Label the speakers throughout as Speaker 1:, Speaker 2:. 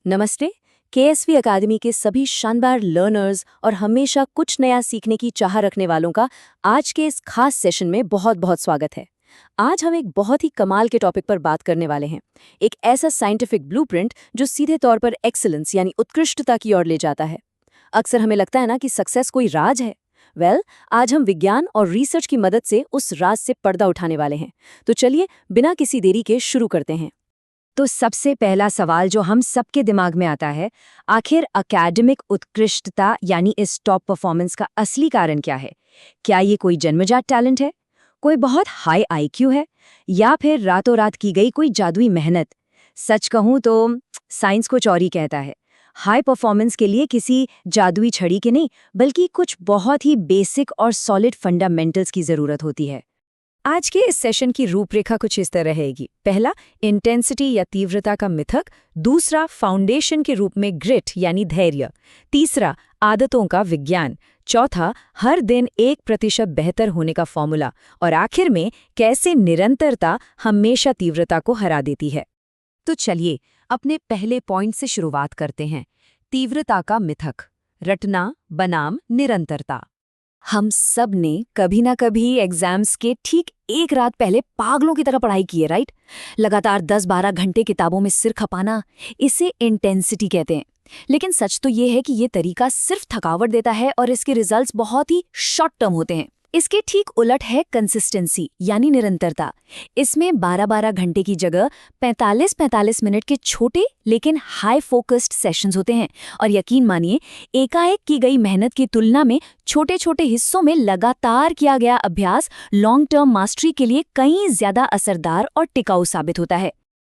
Speaker 1: नमस्ते। केएसवी अकादमी के सभी शानदार लर्नर्स और हमेशा कुछ नया सीखने की चाह रखने वालों का आज के इस खास सेशन में बहुत बहुत स्वागत है। आज हम एक बहुत ही कमाल के टॉपिक पर बात करने वाले हैं। एक ऐसा साइंटिफिक ब्लूप्रिंट जो सीधे तौर पर एक्सीलेंस यानी उत्कृष्टता की ओर ले जाता है। अक्सर हमें लगता है ना कि सक्सेस कोई राज है। आज हम विज्ञान और रिसर्च की मदद से उस राज से पर्दा उठाने वाले हैं। तो चलिए बिना किसी देरी के शुरू करते हैं।
Speaker 2: तो सबसे पहला सवाल जो हम सबके दिमाग में आता है, आखिर एकेडमिक उत्कृष्टता यानी इस टॉप परफॉर्मेंस का असली कारण क्या है? क्या ये कोई जन्मजात टैलेंट है, कोई बहुत हाई आईक्यू है, या फिर रातों रात की गई कोई जादुई मेहनत? सच कहूं तो साइंस कुछ और ही कहता है। हाई परफॉर्मेंस के लिए किसी जादुई छड़ी के नहीं, बल्कि कुछ बहुत ही बेसिक और सॉलिड फंडामेंटल्स की जरूरत होती है। आज के इस सेशन की रूपरेखा कुछ इस तरह रहेगी। पहला, इंटेंसिटी या तीव्रता का मिथक। दूसरा, फाउंडेशन के रूप में ग्रिट यानी धैर्य। तीसरा, आदतों का विज्ञान। चौथा, हर दिन 1% बेहतर होने का फॉर्मूला। और आखिर में, कैसे निरंतरता हमेशा तीव्रता को हरा देती है। तो चलिए अपने पहले पॉइंट से शुरुआत करते हैं। तीव्रता का मिथक, रटना बनाम निरंतरता। हम सब ने कभी ना कभी एग्जाम्स के ठीक एक रात पहले पागलों की तरह पढ़ाई की है, राइट? लगातार 10-12 घंटे किताबों में सिर खपाना, इसे इंटेंसिटी कहते हैं। लेकिन सच तो ये है कि ये तरीका सिर्फ थकावट देता है और इसके रिजल्ट्स बहुत ही शॉर्ट टर्म होते हैं। इसके ठीक उलट है कंसिस्टेंसी यानी निरंतरता। इसमें 12-12 घंटे की जगह 45-45 मिनट के छोटे लेकिन हाई फोकस्ड सेशंस होते हैं। और यकीन मानिए, एकाएक की गई मेहनत की तुलना में छोटे छोटे हिस्सों में लगातार किया गया अभ्यास लॉन्ग टर्म मास्टरी के लिए कहीं ज्यादा असरदार और टिकाऊ साबित होता है।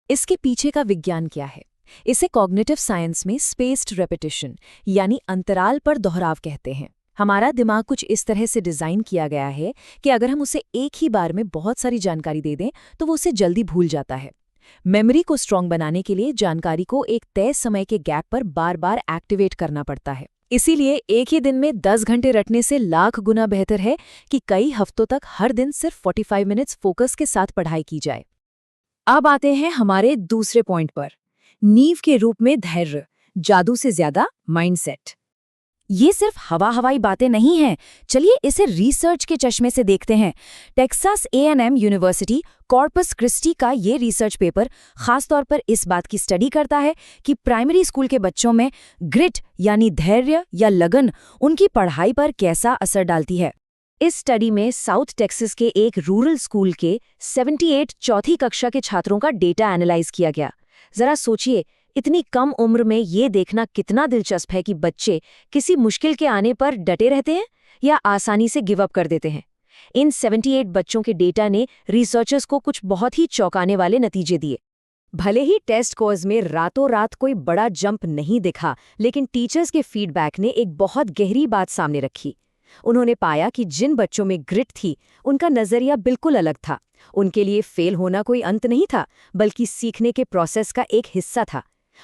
Speaker 2: इसके पीछे का विज्ञान क्या है? इसे कॉग्निटिव साइंस में स्पेस्ड रेपिटेशन यानी अंतराल पर दोहराव कहते हैं। हमारा दिमाग कुछ इस तरह से डिजाइन किया गया है कि अगर हम उसे एक ही बार में बहुत सारी जानकारी दे दें तो वो उसे जल्दी भूल जाता है। मेमोरी को स्ट्रॉन्ग बनाने के लिए जानकारी को एक तय समय के गैप पर बार बार एक्टिवेट करना पड़ता है। इसीलिए एक ही दिन में 10 घंटे रटने से लाख गुना बेहतर है कि कई हफ्तों तक हर दिन सिर्फ 45 मिनट्स फोकस के साथ पढ़ाई की जाए। अब आते हैं हमारे दूसरे पॉइंट पर, नींव के रूप में धैर्य, जादू से ज्यादा माइंडसेट। ये सिर्फ हवाई बातें नहीं हैं। चलिए इसे रिसर्च के चश्मे से देखते हैं। Texas A&M university corpus Christie का ये रिसर्च पेपर खासतौर पर इस बात की स्टडी करता है कि प्राइमरी स्कूल के बच्चों में ग्रिट यानी धैर्य या लगन उनकी पढ़ाई पर कैसा असर डालती है। इस स्टडी में साउथ टेक्सास के एक रूरल स्कूल के 78 चौथी कक्षा के छात्रों का डेटा एनालाइज किया गया। जरा सोचिए, इतनी कम उम्र में ये देखना कितना दिलचस्प है कि बच्चे किसी मुश्किल के आने पर डटे रहते हैं या आसानी से गिव अप कर देते हैं। इन 78 बच्चों के डेटा ने रिसर्चर्स को कुछ बहुत ही चौंकाने वाले नतीजे दिए। भले ही टेस्ट स्कोर्स में रातों रात कोई बड़ा जंप नहीं दिखा, लेकिन टीचर्स के फीडबैक ने एक बहुत गहरी बात सामने रखी। उन्होंने पाया कि जिन बच्चों में ग्रिट थी, उनका नजरिया बिल्कुल अलग था। उनके लिए फेल होना कोई अंत नहीं था, बल्कि सीखने के प्रोसेस का एक हिस्सा था।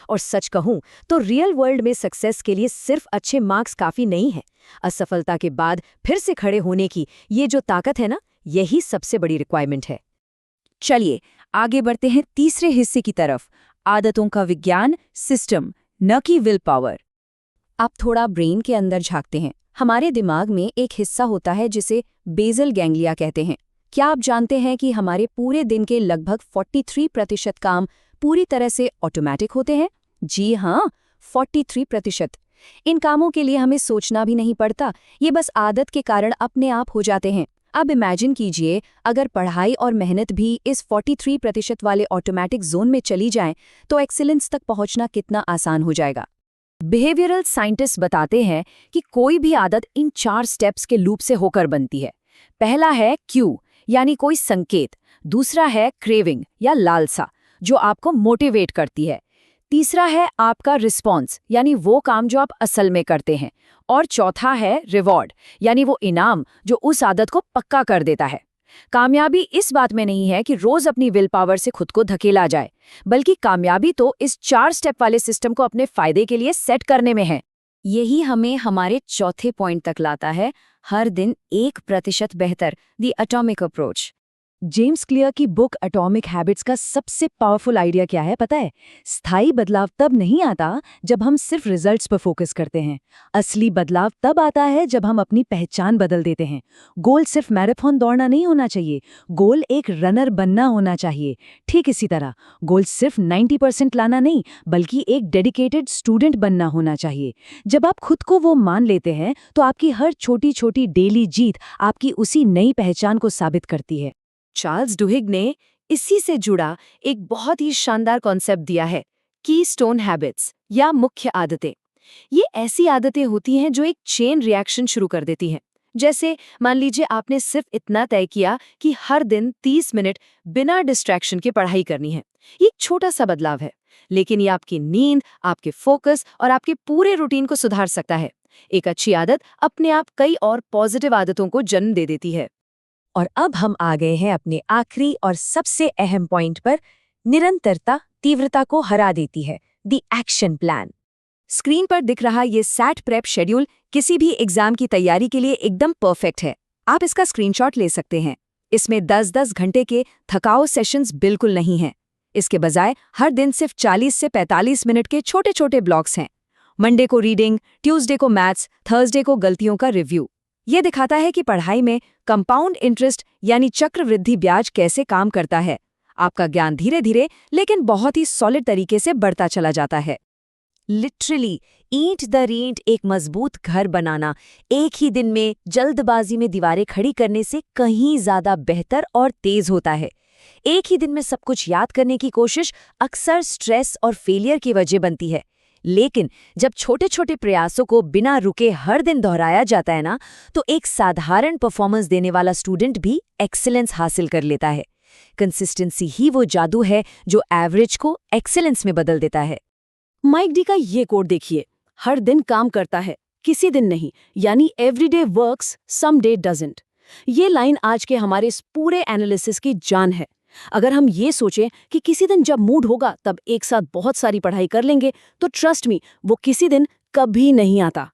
Speaker 2: और सच कहूं तो रियल वर्ल्ड में सक्सेस के लिए सिर्फ अच्छे मार्क्स काफी नहीं है। असफलता के बाद फिर से खड़े होने की ये जो ताकत है ना, यही सबसे बड़ी रिक्वायरमेंट है। चलिए आगे बढ़ते हैं तीसरे हिस्से की तरफ, आदतों का विज्ञान, सिस्टम, न कि विल पावर। अब थोड़ा ब्रेन के अंदर झांकते हैं। हमारे दिमाग में एक हिस्सा होता है जिसे बेसल गैंग्लिया कहते हैं। क्या आप जानते हैं कि हमारे पूरे दिन के लगभग 43% काम पूरी तरह से ऑटोमेटिक होते हैं? जी हाँ, 43%। इन कामों के लिए हमें सोचना भी नहीं पड़ता, ये बस आदत के कारण अपने आप हो जाते हैं। अब इमेजिन कीजिए, अगर पढ़ाई और मेहनत भी इस 43% वाले ऑटोमेटिक जोन में चली जाएं, तो एक्सीलेंस तक पहुंचना कितना आसान हो जाएगा। बिहेवियरल साइंटिस्ट बताते हैं कि कोई भी आदत इन 4 स्टेप्स के लूप से होकर बनती है। पहला है क्यू यानी कोई संकेत। दूसरा है क्रेविंग या लालसा, जो आपको मोटिवेट करती है। तीसरा है आपका रिस्पॉन्स यानी वो काम जो आप असल में करते हैं। और चौथा है रिवॉर्ड यानी वो इनाम जो उस आदत को पक्का कर देता है। कामयाबी इस बात में नहीं है कि रोज अपनी विल पावर से खुद को धकेला जाए, बल्कि कामयाबी तो इस 4 स्टेप वाले सिस्टम को अपने फायदे के लिए सेट करने में है। यही हमें हमारे चौथे पॉइंट तक लाता है, हर दिन 1% बेहतर, the atomic approach. James clear की बुक एटॉमिक हैबिट्स का सबसे पावरफुल आइडिया क्या है पता है? स्थायी बदलाव तब नहीं आता जब हम सिर्फ रिजल्ट्स पर फोकस करते हैं। असली बदलाव तब आता है जब हम अपनी पहचान बदल देते हैं। गोल सिर्फ मैराथन दौड़ना नहीं होना चाहिए, गोल एक रनर बनना होना चाहिए। ठीक इसी तरह गोल सिर्फ 90% लाना नहीं, बल्कि एक डेडिकेटेड स्टूडेंट बनना होना चाहिए। जब आप खुद को वो मान लेते हैं तो आपकी हर छोटी छोटी डेली जीत आपकी उसी नई पहचान को साबित करती है।
Speaker 1: चार्ल्स डुहिग ने इसी से जुड़ा एक बहुत ही शानदार कॉन्सेप्ट दिया है, कीस्टोन हैबिट्स या मुख्य आदतें। ये ऐसी आदतें होती हैं जो एक चेन रिएक्शन शुरू कर देती हैं। जैसे मान लीजिए आपने सिर्फ इतना तय किया कि हर दिन 30 मिनट बिना डिस्ट्रैक्शन के पढ़ाई करनी है। ये एक छोटा सा बदलाव है, लेकिन ये आपकी नींद, आपके फोकस और आपके पूरे रूटीन को सुधार सकता है। एक अच्छी आदत अपने आप कई और पॉजिटिव आदतों को जन्म दे देती है।
Speaker 2: और अब हम आ गए हैं अपने आखिरी और सबसे अहम पॉइंट पर। निरंतरता तीव्रता को हरा देती है। The action plan.
Speaker 1: स्क्रीन पर दिख रहा ये सैट प्रेप शेड्यूल किसी भी एग्जाम की तैयारी के लिए एकदम परफेक्ट है। आप इसका स्क्रीनशॉट ले सकते हैं। इसमें 10-10 घंटे के थकाऊ सेशंस बिल्कुल नहीं हैं। इसके बजाय हर दिन सिर्फ 40 से 45 मिनट के छोटे छोटे ब्लॉक्स हैं। मंडे को रीडिंग, ट्यूसडे को मैथ्स, थर्सडे को गलतियों का रिव्यू। ये दिखाता है कि पढ़ाई में कंपाउंड इंटरेस्ट यानी चक्रवृद्धि ब्याज कैसे काम करता है। आपका ज्ञान धीरे धीरे लेकिन बहुत ही सॉलिड तरीके से बढ़ता चला जाता है।
Speaker 2: लिटरली ईंट दर ईंट एक मजबूत घर बनाना एक ही दिन में जल्दबाजी में दीवारें खड़ी करने से कहीं ज्यादा बेहतर और तेज होता है। एक ही दिन में सब कुछ याद करने की कोशिश अक्सर स्ट्रेस और फेलियर की वजह बनती है। लेकिन जब छोटे छोटे प्रयासों को बिना रुके हर दिन दोहराया जाता है ना, तो एक साधारण परफॉर्मेंस देने वाला स्टूडेंट भी एक्सीलेंस हासिल कर लेता है। कंसिस्टेंसी ही वो जादू है जो एवरेज को एक्सीलेंस में बदल देता है।
Speaker 1: माइक डी का ये कोड देखिए, हर दिन काम करता है, किसी दिन नहीं, यानी एवरीडे वर्क्स, समडे डजंट। ये लाइन आज के हमारे इस पूरे एनालिसिस की जान है। अगर हम ये सोचें कि किसी दिन जब मूड होगा तब एक साथ बहुत सारी पढ़ाई कर लेंगे, तो ट्रस्ट मी, वो किसी दिन कभी नहीं आता।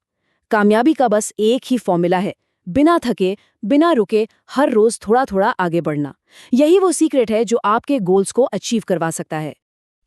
Speaker 1: कामयाबी का बस एक ही फॉर्मूला है, बिना थके, बिना रुके, हर रोज थोड़ा थोड़ा आगे बढ़ना। यही वो सीक्रेट है जो आपके गोल्स को अचीव करवा सकता है।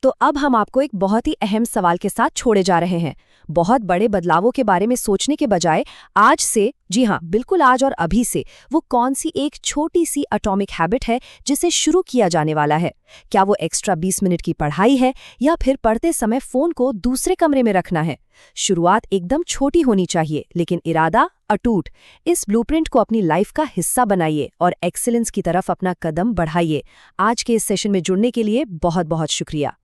Speaker 2: तो अब हम आपको एक बहुत ही अहम सवाल के साथ छोड़े जा रहे हैं। बहुत बड़े बदलावों के बारे में सोचने के बजाय आज से, जी हाँ बिल्कुल आज और अभी से, वो कौन सी एक छोटी सी एटॉमिक हैबिट है जिसे शुरू किया जाने वाला है? क्या वो एक्स्ट्रा 20 मिनट की पढ़ाई है या फिर पढ़ते समय फोन को दूसरे कमरे में रखना है? शुरुआत एकदम छोटी होनी चाहिए, लेकिन इरादा अटूट। इस ब्लूप्रिंट को अपनी लाइफ का हिस्सा बनाइए और एक्सीलेंस की तरफ अपना कदम बढ़ाइए। आज के इस सेशन में जुड़ने के लिए बहुत बहुत शुक्रिया।